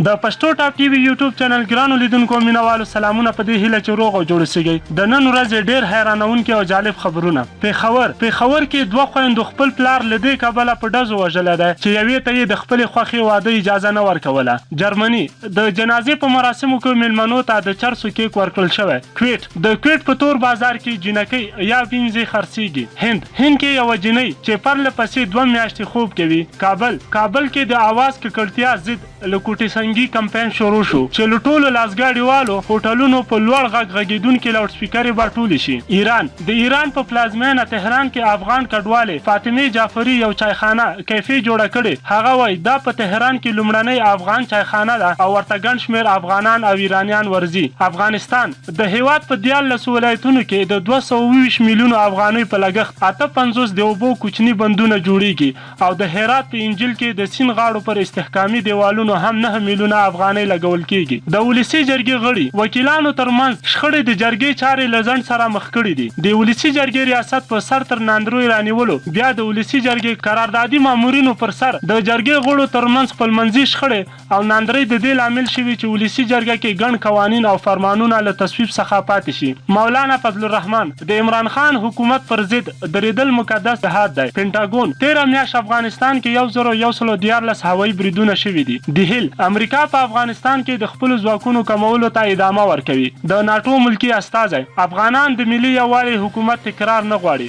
د پښتو ټاپ ټي وي یوټیوب چینل ګرانو لیدونکو مینوالو سلامونه په دې هیله چې روغ او جوړ اوسئ د نن ورځې ډېر حیرانونکي او جالب خبرونه پیښور کې دوه خویندو خپل پلار له دې کبله په ډزو وژلی دی چې یوې ته یې د خپلې خوښې واده اجازه نه ورکوله جرمني د جنازې په مراسمو کې میلمنو ته د چرسو کیک ورکړل شوی کویټ په تور بازار کې جنکۍ یا وینځې خرڅیږي هند کې یوه جنۍ چې پرله پسې 2 میاشتې خوب کوي کابل کې د اواز ککړتیا ضد له کوټې سنګي کمپاین شروع شو چې له ټولو لاسګاډیوالو هوټلونو په لوړ غږ غږېدونکي لاوډ سپیکرې به ټولې شي د ایران په پلازمینه تهران کې افغان کډوالې فاطمې جعفري یو چایخانه کیفې جوړه کړې هغه وایي دا په تهران کې لومړنۍ افغان چایخانه ده او ورته ګڼ شمېر افغانان او ایرانیان ورځي افغانستان د هیواد په 14 ولایتونو کې د 220 میلیونو افغانۍ په لګښت 58 د اوبو کوچني بندونه جوړیږي او د هرات په انجیل کې د سیند غاړو پر استحکامي دیوالونو هم 9 میلیونه افغانۍ لګول کیږي د ولسی جرګې غړي وکیلانو ترمنځ شخړې د جرګې چارې له ځنډ سره مخ کړي دي د ولسی جرګې ریاست په سر تر ناندروی رانیولو بیا د ولسی جرګې قراردادي مامورینو پر سر د جرګې غړو ترمنځ خپلمنځي شخړې او ناندرۍ د دې لامل شوي چې ولسی جرګه کې ګڼ قوانین او فرمانونه له تصویب څخه پاتې شي مولانا فضل الرحمن د عمران خان حکومت پر ضد درېدل مقدس جهاد دی پینټاګون 13 میاشت افغانستان کې 1114 هوایي بریدونه شوي دي د هیل امریکا په افغانستان کې د خپل ځواکونو کمولو ته ادامه ورکوي د ناتو ملکی استازی افغانان د ملي یووالي حکومت تکرار نه غواړي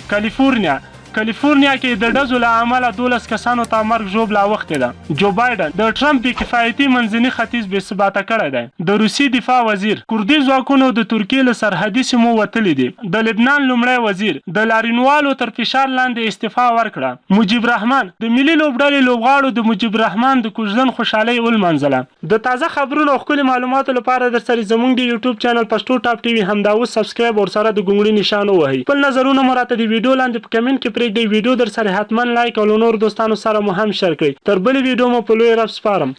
کالیفورنیا کې د ډزو له امله 12 کسانو ته مرګ ژوبله اوښتې ده جو بایډن د ټرمپ بې کفایتي منځني ختیځ بې ثباته کړی دی د روسي دفاع وزیر کردي ځواکونو د ترکیې له سرحدي سیمو وتلي دي د لبنان لومړی وزیر د لاریونوالو تر فشار لاندې استعفا ورکړه مجیب رحمان د ملي لوبډلې لوبغاړو د مجیب رحمان د کوژدن خوشحالۍ ولمانځله د تازه خبرونو او ښکلي معلوماتو لپاره درسره زموږ د یوټیوب چینل پښتو ټاپ ټي وي همدا اوس سبسکرایب او سره د ګونګړي نشان ووهئ خپل نظرونه مو راته د ویډیو لاندې په کمنټ کې پرېږدئ ویډیو در سره حتما لایک او له نورو دوستانو سره مو هم شیر کړئ تر بلې ویډیو مو په لوی رب سپارم